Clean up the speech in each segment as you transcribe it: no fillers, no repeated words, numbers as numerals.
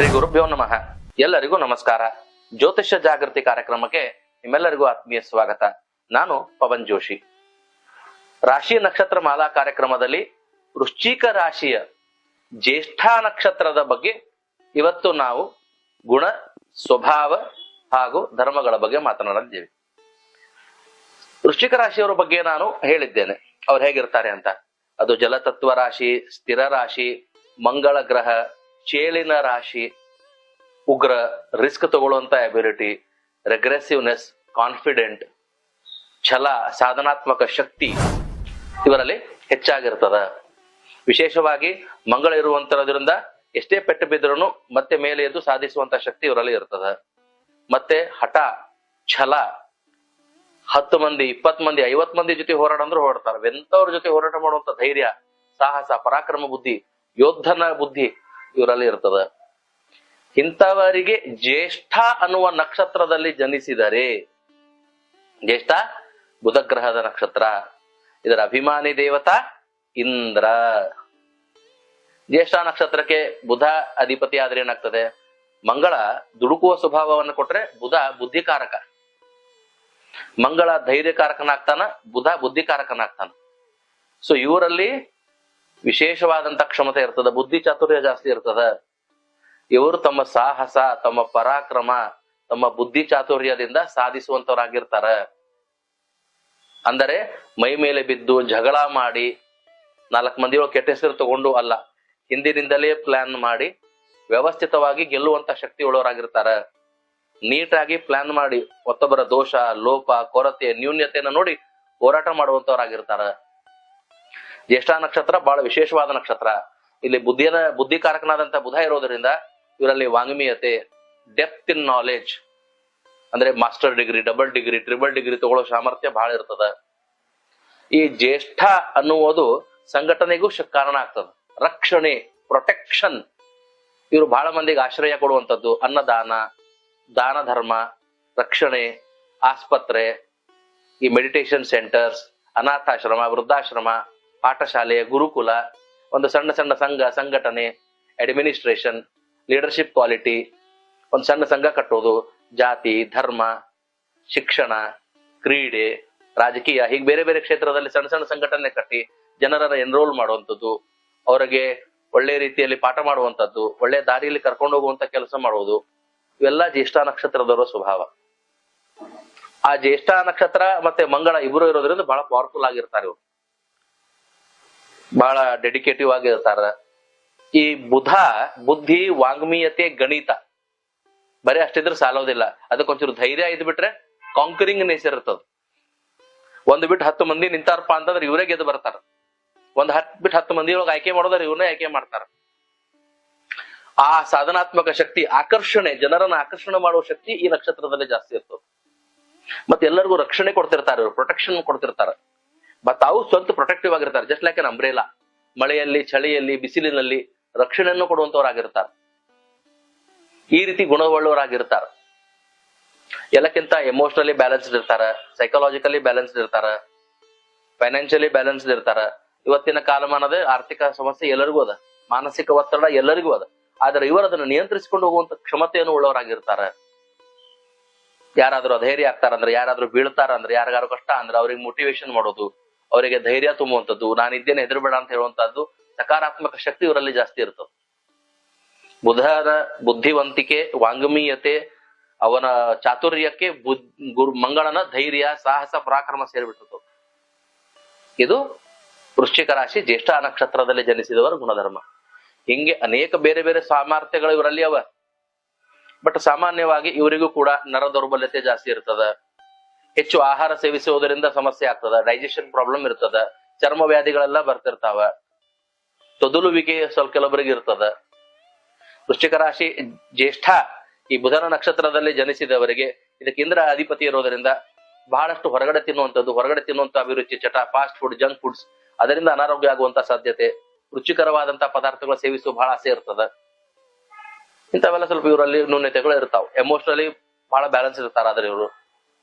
ಶ್ರೀ ಗುರುಭ್ಯೋ ನಮಃ. ಎಲ್ಲರಿಗೂ ನಮಸ್ಕಾರ. ಜ್ಯೋತಿಷ್ಯ ಜಾಗೃತಿ ಕಾರ್ಯಕ್ರಮಕ್ಕೆ ನಿಮ್ಮೆಲ್ಲರಿಗೂ ಆತ್ಮೀಯ ಸ್ವಾಗತ. ನಾನು ಪವನ್ ಜೋಶಿ. ರಾಶಿ ನಕ್ಷತ್ರ ಮಾಲಾ ಕಾರ್ಯಕ್ರಮದಲ್ಲಿ ವೃಶ್ಚಿಕ ರಾಶಿಯ ಜ್ಯೇಷ್ಠ ನಕ್ಷತ್ರದ ಬಗ್ಗೆ ಇವತ್ತು ನಾವು ಗುಣ, ಸ್ವಭಾವ ಹಾಗೂ ಧರ್ಮಗಳ ಬಗ್ಗೆ ಮಾತನಾಡಿದ್ದೇವೆ. ವೃಶ್ಚಿಕ ರಾಶಿಯವರ ಬಗ್ಗೆ ನಾನು ಹೇಳಿದ್ದೇನೆ, ಅವ್ರು ಹೇಗಿರ್ತಾರೆ ಅಂತ. ಅದು ಜಲತತ್ವ ರಾಶಿ, ಸ್ಥಿರ ರಾಶಿ, ಮಂಗಳ ಗ್ರಹ, ಚೇಳಿನ ರಾಶಿ, ಉಗ್ರ, ರಿಸ್ಕ್ ತಗೊಳ್ಳುವಂತ ಅಬಿಲಿಟಿ, ರೆಗ್ರೆಸಿವ್ನೆಸ್, ಕಾನ್ಫಿಡೆಂಟ್, ಛಲ, ಸಾಧನಾತ್ಮಕ ಶಕ್ತಿ ಇವರಲ್ಲಿ ಹೆಚ್ಚಾಗಿರ್ತದ. ವಿಶೇಷವಾಗಿ ಮಂಗಳ ಇರುವಂತದ್ರಿಂದ ಎಷ್ಟೇ ಪೆಟ್ಟು ಬಿದ್ರೂ ಮತ್ತೆ ಮೇಲೆ ಎದ್ದು ಸಾಧಿಸುವಂತ ಶಕ್ತಿ ಇವರಲ್ಲಿ ಇರ್ತದ. ಮತ್ತೆ ಹಠ, ಛಲ, 10 ಮಂದಿ, 20 ಮಂದಿ, 50 ಮಂದಿ ಜೊತೆ ಹೋರಾಟ ಅಂದ್ರೆ ಹೊರಡ್ತಾರೆ. ಎಂತವ್ರ ಜೊತೆ ಹೋರಾಟ ಮಾಡುವಂತ ಧೈರ್ಯ, ಸಾಹಸ, ಪರಾಕ್ರಮ ಬುದ್ಧಿ, ಯೋಧನ ಬುದ್ಧಿ ಇವರಲ್ಲಿ ಇರ್ತದ. ಇಂಥವರಿಗೆ ಜ್ಯೇಷ್ಠ ಅನ್ನುವ ನಕ್ಷತ್ರದಲ್ಲಿ ಜನಿಸಿದರೆ, ಜ್ಯೇಷ್ಠ ಬುಧಗ್ರಹದ ನಕ್ಷತ್ರ, ಇದರ ಅಭಿಮಾನಿ ದೇವತಾ ಇಂದ್ರ. ಜ್ಯೇಷ್ಠ ನಕ್ಷತ್ರಕ್ಕೆ ಬುಧ ಅಧಿಪತಿ ಆದ್ರೆ ಏನಾಗ್ತದೆ? ಮಂಗಳ ದುಡುಕುವ ಸ್ವಭಾವವನ್ನು ಕೊಟ್ರೆ ಬುಧ ಬುದ್ಧಿಕಾರಕ, ಮಂಗಳ ಧೈರ್ಯಕಾರಕನಾಗ್ತಾನ, ಬುಧ ಬುದ್ಧಿಕಾರಕನಾಗ್ತಾನ. ಸೊ ಇವರಲ್ಲಿ ವಿಶೇಷವಾದಂತ ಕ್ಷಮತೆ ಇರ್ತದ, ಬುದ್ಧಿ ಚಾತುರ್ಯ ಜಾಸ್ತಿ ಇರ್ತದ. ಇವರು ತಮ್ಮ ಸಾಹಸ, ತಮ್ಮ ಪರಾಕ್ರಮ, ತಮ್ಮ ಬುದ್ಧಿ ಚಾತುರ್ಯದಿಂದ ಸಾಧಿಸುವಂತವರಾಗಿರ್ತಾರ. ಅಂದರೆ ಮೈ ಮೇಲೆ ಬಿದ್ದು ಜಗಳ ಮಾಡಿ 4 ಮಂದಿಯೊಳಗೆ ಕೆಟ್ಟ ಹೆಸರು ತಗೊಂಡು ಅಲ್ಲ, ಹಿಂದಿನಿಂದಲೇ ಪ್ಲಾನ್ ಮಾಡಿ ವ್ಯವಸ್ಥಿತವಾಗಿ ಗೆಲ್ಲುವಂತ ಶಕ್ತಿ ಉಳ್ಳವರಾಗಿರ್ತಾರ. ನೀಟಾಗಿ ಪ್ಲಾನ್ ಮಾಡಿ ಮತ್ತೊಬ್ಬರ ದೋಷ, ಲೋಪ, ಕೊರತೆ, ನ್ಯೂನ್ಯತೆಯನ್ನು ನೋಡಿ ಹೋರಾಟ ಮಾಡುವಂತವರಾಗಿರ್ತಾರ. ಜ್ಯೇಷ್ಠ ನಕ್ಷತ್ರ ಬಹಳ ವಿಶೇಷವಾದ ನಕ್ಷತ್ರ. ಇಲ್ಲಿ ಬುದ್ಧಿಕಾರಕನಾದಂತ ಬುಧ ಇರೋದ್ರಿಂದ ಇವರಲ್ಲಿ ವಾಂಗ್ಮೀಯತೆ, ಡೆಪ್ತ್ ಇನ್ ನಾಲೆಜ್, ಅಂದ್ರೆ master degree, double degree, triple degree ತಗೊಳ್ಳೋ ಸಾಮರ್ಥ್ಯ ಬಹಳ ಇರ್ತದ. ಈ ಜ್ಯೇಷ್ಠ ಅನ್ನುವುದು ಸಂಘಟನೆಗೂ ಕಾರಣ ಆಗ್ತದ. ರಕ್ಷಣೆ, ಪ್ರೊಟೆಕ್ಷನ್, ಇವರು ಬಹಳ ಮಂದಿಗೆ ಆಶ್ರಯ ಕೊಡುವಂಥದ್ದು. ಅನ್ನದಾನ, ದಾನ ಧರ್ಮ, ರಕ್ಷಣೆ, ಆಸ್ಪತ್ರೆ, ಈ ಮೆಡಿಟೇಷನ್ ಸೆಂಟರ್ಸ್, ಅನಾಥಾಶ್ರಮ, ವೃದ್ಧಾಶ್ರಮ, ಪಾಠಶಾಲೆ, ಗುರುಕುಲ, ಒಂದು ಸಣ್ಣ ಸಣ್ಣ ಸಂಘ, ಸಂಘಟನೆ, ಅಡ್ಮಿನಿಸ್ಟ್ರೇಷನ್, ಲೀಡರ್ಶಿಪ್ ಕ್ವಾಲಿಟಿ, ಒಂದು ಸಣ್ಣ ಸಂಘ ಕಟ್ಟೋದು, ಜಾತಿ, ಧರ್ಮ, ಶಿಕ್ಷಣ, ಕ್ರೀಡೆ, ರಾಜಕೀಯ, ಹೀಗೆ ಬೇರೆ ಬೇರೆ ಕ್ಷೇತ್ರದಲ್ಲಿ ಸಣ್ಣ ಸಣ್ಣ ಸಂಘಟನೆ ಕಟ್ಟಿ ಜನರನ್ನ ಎನ್ರೋಲ್ ಮಾಡುವಂಥದ್ದು, ಅವರಿಗೆ ಒಳ್ಳೆ ರೀತಿಯಲ್ಲಿ ಪಾಠ ಮಾಡುವಂಥದ್ದು, ಒಳ್ಳೆ ದಾರಿಯಲ್ಲಿ ಕರ್ಕೊಂಡು ಹೋಗುವಂತ ಕೆಲಸ ಮಾಡುವುದು, ಇವೆಲ್ಲ ಜ್ಯೇಷ್ಠ ನಕ್ಷತ್ರದವರ ಸ್ವಭಾವ. ಆ ಜ್ಯೇಷ್ಠ ನಕ್ಷತ್ರ ಮತ್ತೆ ಮಂಗಳ ಇಬ್ರು ಇರೋದ್ರಿಂದ ಬಹಳ ಪವರ್ಫುಲ್ ಆಗಿರ್ತಾರೆ. ಇವರು ಬಹಳ ಡೆಡಿಕೇಟಿವ್ ಆಗಿರ್ತಾರ. ಈ ಬುಧ ಬುದ್ಧಿ, ವಾಂಗ್ಮೀಯತೆ, ಗಣಿತ ಬರೀ ಅಷ್ಟಿದ್ರೆ ಸಾಲೋದಿಲ್ಲ. ಅದಕ್ಕೊಂಚೂರು ಧೈರ್ಯ ಇದ್ಬಿಟ್ರೆ ಕಾಂಕರಿಂಗ್ ನೇಚರ್ ಇರ್ತದ. ಒಂದು ಬಿಟ್ಟು 10 ಮಂದಿ ನಿಂತಾರಪ್ಪ ಅಂತಂದ್ರೆ ಇವರೇ ಗೆದ್ದು ಬರ್ತಾರ. ಒಂದ್ 10 ಬಿಟ್ಟು 10 ಮಂದಿಯೊಳಗೆ ಆಯ್ಕೆ ಮಾಡೋದ್ರೆ ಇವ್ರನ್ನೇ ಆಯ್ಕೆ ಮಾಡ್ತಾರ. ಆ ಸಾಧನಾತ್ಮಕ ಶಕ್ತಿ, ಆಕರ್ಷಣೆ, ಜನರನ್ನ ಆಕರ್ಷಣೆ ಮಾಡುವ ಶಕ್ತಿ ಈ ನಕ್ಷತ್ರದಲ್ಲಿ ಜಾಸ್ತಿ ಇರ್ತದೆ. ಮತ್ತೆ ಎಲ್ಲರಿಗೂ ರಕ್ಷಣೆ ಕೊಡ್ತಿರ್ತಾರೆ, ಇವರು ಪ್ರೊಟೆಕ್ಷನ್ ಕೊಡ್ತಿರ್ತಾರೆ. ತಾವು ಸ್ವಂತ ಪ್ರೊಟೆಕ್ಟಿವ್ ಆಗಿರ್ತಾರೆ. ಜಸ್ಟ್ ಲೈಕ್ ಎನ್ ಅಂಬ್ರೇಲಾ, ಮಳೆಯಲ್ಲಿ, ಚಳಿಯಲ್ಲಿ, ಬಿಸಿಲಿನಲ್ಲಿ ರಕ್ಷಣೆಯನ್ನು ಕೊಡುವಂತವರಾಗಿರ್ತಾರೆ. ಈ ರೀತಿ ಗುಣವುಳ್ಳವರಾಗಿರ್ತಾರ. ಎಲ್ಲಕ್ಕಿಂತ ಎಮೋಷನಲಿ ಬ್ಯಾಲೆನ್ಸ್ಡ್ ಇರ್ತಾರ, ಸೈಕಾಲಜಿಕಲಿ ಬ್ಯಾಲೆನ್ಸ್ಡ್ ಇರ್ತಾರ, ಫೈನಾನ್ಷಿಯಲಿ ಬ್ಯಾಲೆನ್ಸ್ಡ್ ಇರ್ತಾರ. ಇವತ್ತಿನ ಕಾಲಮಾನದ ಆರ್ಥಿಕ ಸಮಸ್ಯೆ ಎಲ್ಲರಿಗೂ ಅದ, ಮಾನಸಿಕ ಒತ್ತಡ ಎಲ್ಲರಿಗೂ ಅದ. ಆದ್ರೆ ಇವರು ಅದನ್ನು ನಿಯಂತ್ರಿಸಿಕೊಂಡು ಹೋಗುವಂತ ಕ್ಷಮತೆಯನ್ನು ಉಳ್ಳವರಾಗಿರ್ತಾರ. ಯಾರಾದ್ರೂ ಅಧೈರ್ಯ ಆಗ್ತಾರಂದ್ರೆ, ಯಾರಾದ್ರೂ ಬೀಳ್ತಾರ ಅಂದ್ರೆ, ಯಾರಿಗಾರು ಕಷ್ಟ ಅಂದ್ರೆ ಅವ್ರಿಗೆ ಮೋಟಿವೇಶನ್ ಮಾಡೋದು, ಅವರಿಗೆ ಧೈರ್ಯ ತುಂಬುವಂಥದ್ದು, ನಾನಿದ್ದೇನೆ ಹೆದರ್ಬೇಡ ಅಂತ ಹೇಳುವಂತಹದ್ದು, ಸಕಾರಾತ್ಮಕ ಶಕ್ತಿ ಇವರಲ್ಲಿ ಜಾಸ್ತಿ ಇರ್ತದೆ. ಬುಧನ ಬುದ್ಧಿವಂತಿಕೆ, ವಾಂಗ್ಮೀಯತೆ, ಅವನ ಚಾತುರ್ಯಕ್ಕೆ ಮಂಗಳನ ಧೈರ್ಯ, ಸಾಹಸ, ಪರಾಕ್ರಮ ಸೇರಿಬಿಟ್ಟಿರ್ತದೆ. ಇದು ವೃಶ್ಚಿಕ ರಾಶಿ ಜ್ಯೇಷ್ಠ ನಕ್ಷತ್ರದಲ್ಲಿ ಜನಿಸಿದವರ ಗುಣಧರ್ಮ. ಹಿಂಗೆ ಅನೇಕ ಬೇರೆ ಬೇರೆ ಸಾಮರ್ಥ್ಯಗಳು ಇವರಲ್ಲಿ ಅವ. ಬಟ್ ಸಾಮಾನ್ಯವಾಗಿ ಇವರಿಗೂ ಕೂಡ ನರ ದೌರ್ಬಲ್ಯತೆ ಜಾಸ್ತಿ ಇರ್ತದ. ಹೆಚ್ಚು ಆಹಾರ ಸೇವಿಸುವುದರಿಂದ ಸಮಸ್ಯೆ ಆಗ್ತದ, ಡೈಜೆಷನ್ ಪ್ರಾಬ್ಲಮ್ ಇರ್ತದ, ಚರ್ಮ ವ್ಯಾಧಿಗಳೆಲ್ಲ ಬರ್ತಿರ್ತಾವ, ತೊದಲುವಿಕೆ ಸ್ವಲ್ಪ ಕೆಲವರಿಗೆ ಇರ್ತದ. ವೃಶ್ಚಿಕ ರಾಶಿ ಜ್ಯೇಷ್ಠ ಈ ಬುಧನ ನಕ್ಷತ್ರದಲ್ಲಿ ಜನಿಸಿದವರಿಗೆ ಇದಕ್ಕೆ ಇಂದ್ರ ಅಧಿಪತಿ ಇರೋದರಿಂದ ಬಹಳಷ್ಟು ಹೊರಗಡೆ ತಿನ್ನುವಂತ ಅಭಿರುಚಿ, ಚಟ, ಫಾಸ್ಟ್ ಫುಡ್, ಜಂಕ್ ಫುಡ್ಸ್, ಅದರಿಂದ ಅನಾರೋಗ್ಯ ಆಗುವಂತ ಸಾಧ್ಯತೆ, ರುಚಿಕರವಾದಂತಹ ಪದಾರ್ಥಗಳ ಸೇವಿಸುವ ಬಹಳ ಆಸೆ ಇರ್ತದ. ಇಂಥವೆಲ್ಲ ಸ್ವಲ್ಪ ಇವರಲ್ಲಿ ನ್ಯೂನ್ಯತೆಗಳು ಇರ್ತಾವ. ಎಮೋಷನಲಿ ಬಹಳ ಬ್ಯಾಲೆನ್ಸ್ ಇರ್ತಾರ ಆದ್ರೆ ಇವರು.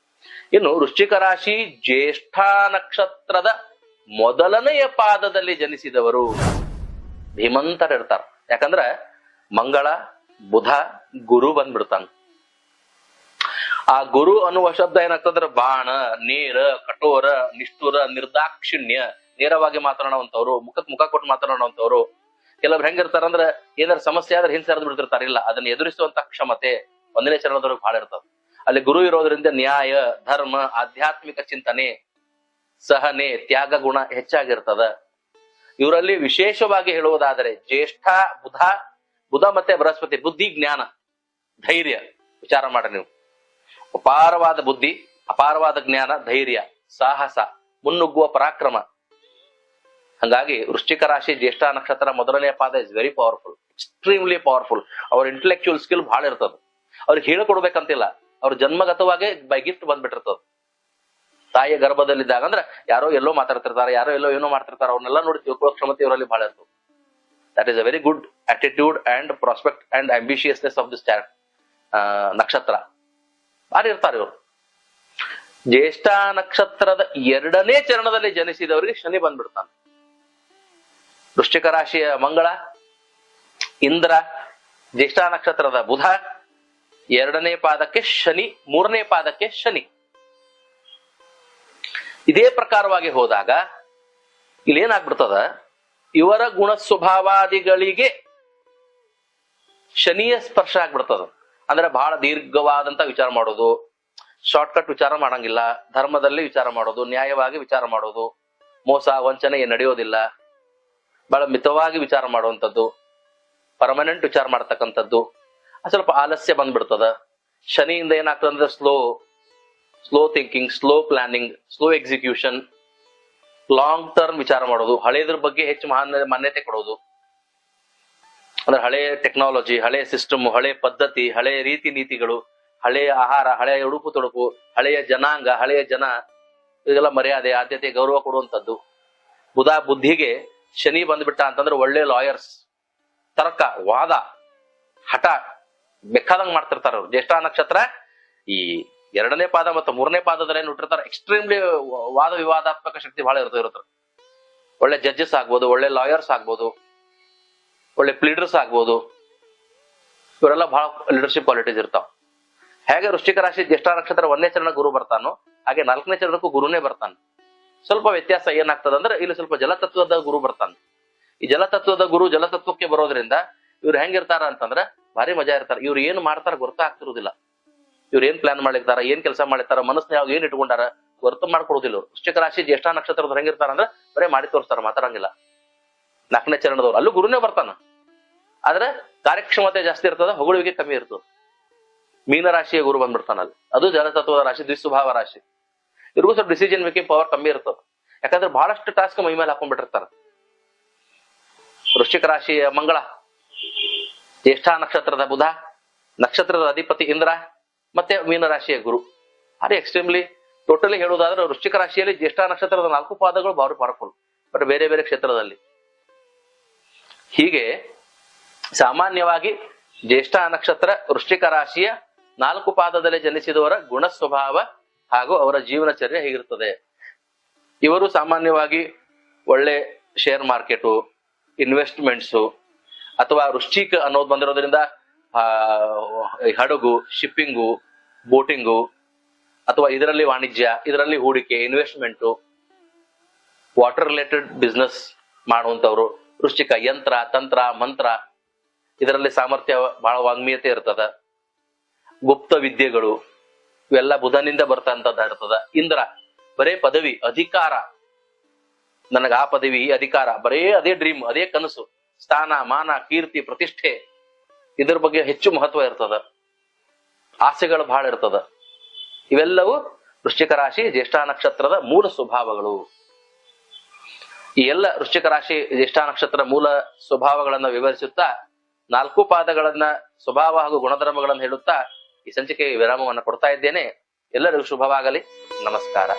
ಇನ್ನು ವೃಶ್ಚಿಕ ರಾಶಿ ಜ್ಯೇಷ್ಠ ನಕ್ಷತ್ರದ ಮೊದಲನೆಯ ಪಾದದಲ್ಲಿ ಜನಿಸಿದವರು ಧೀಮಂತರಿರ್ತಾರ. ಯಾಕಂದ್ರ ಮಂಗಳ ಬುಧ ಗುರು ಬಂದ್ಬಿಡ್ತಾನ. ಆ ಗುರು ಅನ್ನುವ ಶಬ್ದ ಏನಾಗ್ತದ್ರ ಬಾಣ, ನೇರ, ಕಠೋರ, ನಿಷ್ಠುರ, ನಿರ್ದಾಕ್ಷಿಣ್ಯ, ನೇರವಾಗಿ ಮಾತನಾಡುವಂತವ್ರು, ಮುಖಕ್ ಮುಖ ಕೊಟ್ಟು ಮಾತನಾಡುವಂತವ್ರು. ಕೆಲವ್ರು ಹೆಂಗಿರ್ತಾರಂದ್ರ ಏನಾರ ಸಮಸ್ಯೆ ಆದ್ರೆ ಹಿಂಸೆ ಹರಿದು ಬಿಡ್ತಿರ್ತಾರ. ಇಲ್ಲ, ಅದನ್ನ ಎದುರಿಸುವಂತ ಕ್ಷಮತೆ ಒಂದನೇ ಚರಣದವ್ರಿಗೆ ಬಹಳ ಇರ್ತದ. ಅಲ್ಲಿ ಗುರು ಇರೋದ್ರಿಂದ ನ್ಯಾಯ, ಧರ್ಮ, ಆಧ್ಯಾತ್ಮಿಕ ಚಿಂತನೆ, ಸಹನೆ, ತ್ಯಾಗ ಗುಣ ಹೆಚ್ಚಾಗಿರ್ತದ. ಇವರಲ್ಲಿ ವಿಶೇಷವಾಗಿ ಹೇಳುವುದಾದರೆ ಜ್ಯೇಷ್ಠ ಬುಧ ಮತ್ತೆ ಬೃಹಸ್ಪತಿ ಬುದ್ಧಿ, ಜ್ಞಾನ, ಧೈರ್ಯ. ವಿಚಾರ ಮಾಡ್ರಿ ನೀವು. ಅಪಾರವಾದ ಬುದ್ಧಿ, ಅಪಾರವಾದ ಜ್ಞಾನ, ಧೈರ್ಯ, ಸಾಹಸ, ಮುನ್ನುಗ್ಗುವ ಪರಾಕ್ರಮ. ಹಂಗಾಗಿ ವೃಶ್ಚಿಕ ರಾಶಿ ಜ್ಯೇಷ್ಠ ನಕ್ಷತ್ರ ಮೊದಲನೇ ಪಾದ is very powerful, extremely powerful. ಅವ್ರ ಇಂಟೆಲೆಕ್ಚುಯಲ್ ಸ್ಕಿಲ್ ಬಹಳ ಇರ್ತದ. ಅವ್ರಿಗೆ ಹೇಳ್ಕೊಡ್ಬೇಕಂತಿಲ್ಲ, ಅವ್ರ ಜನ್ಮಗತವಾಗಿ ಬೈ ಗಿಫ್ಟ್ ಬಂದ್ಬಿಟ್ಟಿರ್ತದ. ತಾಯಿಯ ಗರ್ಭದಲ್ಲಿದ್ದಾಗ ಅಂದ್ರೆ ಯಾರೋ ಎಲ್ಲೋ ಮಾತಾಡ್ತಿರ್ತಾರೆ, ಯಾರೋ ಎಲ್ಲೋ ಏನೋ ಮಾಡ್ತಿರ್ತಾರೆ, ಅವ್ರನ್ನೆಲ್ಲ ನೋಡಿ ತಿಳ್ಕೊಳ್ಳೋ ಕ್ಷಮತೆ ಇವರಲ್ಲಿ ಬಹಳ ಇರ್ತದೆ. That is a very good attitude and prospect and ambitiousness of this ನಕ್ಷತ್ರ. ಬಾರಿ ಇರ್ತಾರೆ ಇವರು. ಜ್ಯೇಷ್ಠ ನಕ್ಷತ್ರದ 2ನೇ ಚರಣದಲ್ಲಿ ಜನಿಸಿದವರಿಗೆ ಶನಿ ಬಂದ್ಬಿಡ್ತಾನೆ. ವೃಶ್ಚಿಕ ರಾಶಿಯ ಮಂಗಳ, ಇಂದ್ರ, ಜ್ಯೇಷ್ಠ ನಕ್ಷತ್ರದ ಬುಧ, 2ನೇ ಪಾದಕ್ಕೆ ಶನಿ, 3ನೇ ಪಾದಕ್ಕೆ ಶನಿ. ಇದೇ ಪ್ರಕಾರವಾಗಿ ಹೋದಾಗ ಇಲ್ಲಿ ಏನಾಗ್ಬಿಡ್ತದ, ಇವರ ಗುಣ ಸ್ವಭಾವಾದಿಗಳಿಗೆ ಶನಿಯ ಸ್ಪರ್ಶ ಆಗ್ಬಿಡ್ತದ. ಅಂದ್ರೆ ಬಹಳ ದೀರ್ಘವಾದಂತ ವಿಚಾರ ಮಾಡೋದು, ಶಾರ್ಟ್ಕಟ್ ವಿಚಾರ ಮಾಡಂಗಿಲ್ಲ, ಧರ್ಮದಲ್ಲಿ ವಿಚಾರ ಮಾಡೋದು, ನ್ಯಾಯವಾಗಿ ವಿಚಾರ ಮಾಡೋದು, ಮೋಸ ವಂಚನೆ ನಡೆಯೋದಿಲ್ಲ, ಬಹಳ ಮಿತವಾಗಿ ವಿಚಾರ ಮಾಡುವಂಥದ್ದು, ಪರ್ಮನೆಂಟ್ ವಿಚಾರ ಮಾಡ್ತಕ್ಕಂಥದ್ದು. ಸ್ವಲ್ಪ ಆಲಸ್ಯ ಬಂದ್ಬಿಡ್ತದ. ಶನಿಯಿಂದ ಏನಾಗ್ತದೆ ಅಂದ್ರೆ slow thinking, slow planning, slow execution, long term ವಿಚಾರ ಮಾಡೋದು, ಹಳೇದ್ರ ಬಗ್ಗೆ ಹೆಚ್ಚು ಮಾನ್ಯತೆ ಕೊಡೋದು. ಅಂದ್ರೆ ಹಳೆ ಟೆಕ್ನಾಲಜಿ, ಹಳೆ ಸಿಸ್ಟಮ್, ಹಳೆ ಪದ್ಧತಿ, ಹಳೆ ರೀತಿ ನೀತಿಗಳು, ಹಳೆಯ ಆಹಾರ, ಹಳೆಯ ಉಡುಪು ತೊಡುಪು, ಹಳೆಯ ಜನಾಂಗ, ಹಳೆಯ ಜನ, ಇದೆಲ್ಲ ಮರ್ಯಾದೆ, ಆದ್ಯತೆ, ಗೌರವ ಕೊಡುವಂಥದ್ದು. ಬುದ್ಧಿಗೆ ಶನಿ ಬಂದ್ಬಿಟ್ಟ ಅಂತಂದ್ರೆ ಒಳ್ಳೆ ಲಾಯರ್ಸ್, ತರ್ಕ, ವಾದ, ಹಠ ಬೇಕಾದಂಗ್ ಮಾಡ್ತಿರ್ತಾರ ಅವ್ರು. ಜ್ಯೇಷ್ಠ ನಕ್ಷತ್ರ ಈ 2ನೇ ಪಾದ ಮತ್ತು 3ನೇ ಪಾದದಲ್ಲಿ ಏನು ಇಟ್ಟಿರ್ತಾರೆ, ಎಕ್ಸ್ಟ್ರೀಮ್ಲಿ ವಾದ ವಿವಾದಾತ್ಮಕ ಶಕ್ತಿ ಬಹಳ ಇರುತ್ತೆ. ಒಳ್ಳೆ ಜಡ್ಜಸ್ ಆಗ್ಬೋದು, ಒಳ್ಳೆ ಲಾಯರ್ಸ್ ಆಗ್ಬೋದು, ಒಳ್ಳೆ ಪ್ಲೀಡರ್ಸ್ ಆಗ್ಬೋದು. ಇವರೆಲ್ಲ ಬಹಳ ಲೀಡರ್ಶಿಪ್ ಕ್ವಾಲಿಟೀಸ್ ಇರ್ತಾವ. ಹೇಗೆ ವೃಶ್ಚಿಕ ರಾಶಿ ಜ್ಯೇಷ್ಠ ನಕ್ಷತ್ರ 1ನೇ ಚರಣ ಗುರು ಬರ್ತಾನೋ ಹಾಗೆ 4ನೇ ಚರಣಕ್ಕೂ ಗುರುನೇ ಬರ್ತಾನೆ. ಸ್ವಲ್ಪ ವ್ಯತ್ಯಾಸ ಏನಾಗ್ತದ ಅಂದ್ರೆ ಇಲ್ಲಿ ಸ್ವಲ್ಪ ಜಲತತ್ವದ ಗುರು ಬರ್ತಾನೆ. ಈ ಜಲತತ್ವದ ಗುರು ಜಲತತ್ವಕ್ಕೆ ಬರೋದ್ರಿಂದ ಇವ್ರು ಹೆಂಗಿರ್ತಾರ ಅಂತಂದ್ರ ಭಾರಿ ಮಜಾ ಇರ್ತಾರ. ಇವ್ರು ಏನ್ ಮಾಡ್ತಾರ ಗೊತ್ತಾಗ್ತಿರುದಿಲ್ಲ. ಇವ್ರು ಏನ್ ಪ್ಲಾನ್ ಮಾಡಿರ್ತಾರ, ಏನ್ ಕೆಲಸ ಮಾಡಿರ್ತಾರ, ಮನಸ್ಸಿನಾಗ ಏನ್ ಇಟ್ಕೊಂಡಾರ ಗೊತ್ತ ಮಾಡ್ಕೊಡುದಿಲ್ಲ. ವೃಶ್ಚಿಕ ರಾಶಿ ಜ್ಯೇಷ್ಠ ನಕ್ಷತ್ರದವ್ರು ಹೆಂಗಿರ್ತಾರ ಅಂದ್ರೆ ಬರೇ ಮಾಡಿ ತೋರಿಸ್ತಾರ, ಮಾತಾಡಂಗಿಲ್ಲ. 4ನೇ ಚರಣದವ್ರು ಅಲ್ಲೂ ಗುರುನೇ ಬರ್ತಾನ, ಆದ್ರೆ ಕಾರ್ಯಕ್ಷಮತೆ ಜಾಸ್ತಿ ಇರ್ತದ, ಹೊಗಳುವಿಕೆ ಕಮ್ಮಿ ಇರ್ತದ. ಮೀನರಾಶಿಯ ಗುರು ಬಂದ್ಬಿಡ್ತಾನಲ್ಲಿ, ಅದು ಜಲತತ್ವದ ರಾಶಿ, ದ್ವಿಸ್ವಭಾವ ರಾಶಿ. ಇವ್ರಿಗೂ ಸ್ವಲ್ಪ ಡಿಸಿಷನ್ ಮೇಕಿಂಗ್ ಪವರ್ ಕಮ್ಮಿ ಇರ್ತದ, ಯಾಕಂದ್ರೆ ಬಹಳಷ್ಟು ಟಾಸ್ಕ್ ಮೈ ಮೇಲೆ ಹಾಕೊಂಡ್ಬಿಟ್ಟಿರ್ತಾರ. ವೃಶ್ಚಿಕ ರಾಶಿಯ ಮಂಗಳ, ಜ್ಯೇಷ್ಠ ನಕ್ಷತ್ರದ ಬುಧ, ನಕ್ಷತ್ರದ ಅಧಿಪತಿ ಇಂದ್ರ, ಮತ್ತೆ ಮೀನರಾಶಿಯ ಗುರು. ಅದೇ ಎಕ್ಸ್ಟ್ರೀಮ್ಲಿ ಟೋಟಲಿ ಹೇಳುವುದಾದ್ರೆ ವೃಶ್ಚಿಕ ರಾಶಿಯಲ್ಲಿ ಜ್ಯೇಷ್ಠ ನಕ್ಷತ್ರದ 4 ಪಾದಗಳು ಭಾರಿ ಪವರ್ಫುಲ್, ಬಟ್ ಬೇರೆ ಬೇರೆ ಕ್ಷೇತ್ರದಲ್ಲಿ. ಹೀಗೆ ಸಾಮಾನ್ಯವಾಗಿ ಜ್ಯೇಷ್ಠ ನಕ್ಷತ್ರ ವೃಶ್ಚಿಕ ರಾಶಿಯ 4 ಪಾದದಲ್ಲಿ ಜನಿಸಿದವರ ಗುಣ ಸ್ವಭಾವ ಹಾಗೂ ಅವರ ಜೀವನಚರ್ಯ ಹೇಗಿರ್ತದೆ. ಇವರು ಸಾಮಾನ್ಯವಾಗಿ ಒಳ್ಳೆ ಶೇರ್ ಮಾರ್ಕೆಟು, ಇನ್ವೆಸ್ಟ್ಮೆಂಟ್ಸು, ಅಥವಾ ವೃಶ್ಚಿಕ ಅನ್ನೋದು ಬಂದಿರೋದ್ರಿಂದ ಹಡಗು, ಶಿಪ್ಪಿಂಗು, ಬೋಟಿಂಗು, ಅಥವಾ ಇದರಲ್ಲಿ ವಾಣಿಜ್ಯ, ಇದರಲ್ಲಿ ಹೂಡಿಕೆ, ಇನ್ವೆಸ್ಟ್ಮೆಂಟು, ವಾಟರ್ ರಿಲೇಟೆಡ್ ಬಿಸ್ನೆಸ್ ಮಾಡುವಂತವ್ರು. ವೃಶ್ಚಿಕ ಯಂತ್ರ, ತಂತ್ರ, ಮಂತ್ರ, ಇದರಲ್ಲಿ ಸಾಮರ್ಥ್ಯ ಬಹಳ ವಾಗ್ಮೀಯತೆ ಇರ್ತದ. ಗುಪ್ತ ವಿದ್ಯೆಗಳು ಇವೆಲ್ಲ ಬುಧನಿಂದ ಬರ್ತಂತದ್ದು ಇರ್ತದ. ಇಂದ್ರ ಬರೇ ಪದವಿ, ಅಧಿಕಾರ, ನನಗ ಆ ಪದವಿ, ಈ ಅಧಿಕಾರ, ಬರೇ ಅದೇ ಡ್ರೀಮ್, ಅದೇ ಕನಸು, ಸ್ಥಾನ, ಮಾನ, ಕೀರ್ತಿ, ಪ್ರತಿಷ್ಠೆ, ಇದ್ರ ಬಗ್ಗೆ ಹೆಚ್ಚು ಮಹತ್ವ ಇರ್ತದ. ಆಸೆಗಳು ಬಹಳ ಇರ್ತದ. ಇವೆಲ್ಲವೂ ವೃಶ್ಚಿಕ ರಾಶಿ ಜ್ಯೇಷ್ಠ ನಕ್ಷತ್ರದ ಮೂಲ ಸ್ವಭಾವಗಳು. ಈ ಎಲ್ಲ ವೃಶ್ಚಿಕ ರಾಶಿ ಜ್ಯೇಷ್ಠ ನಕ್ಷತ್ರ ಮೂಲ ಸ್ವಭಾವಗಳನ್ನ ವಿವರಿಸುತ್ತಾ 4 ಪಾದಗಳನ್ನ ಸ್ವಭಾವ ಹಾಗೂ ಗುಣಧರ್ಮಗಳನ್ನು ಹೇಳುತ್ತಾ ಈ ಸಂಚಿಕೆಗೆ ವಿರಾಮವನ್ನು ಕೊಡ್ತಾ ಇದ್ದೇನೆ. ಎಲ್ಲರಿಗೂ ಶುಭವಾಗಲಿ. ನಮಸ್ಕಾರ.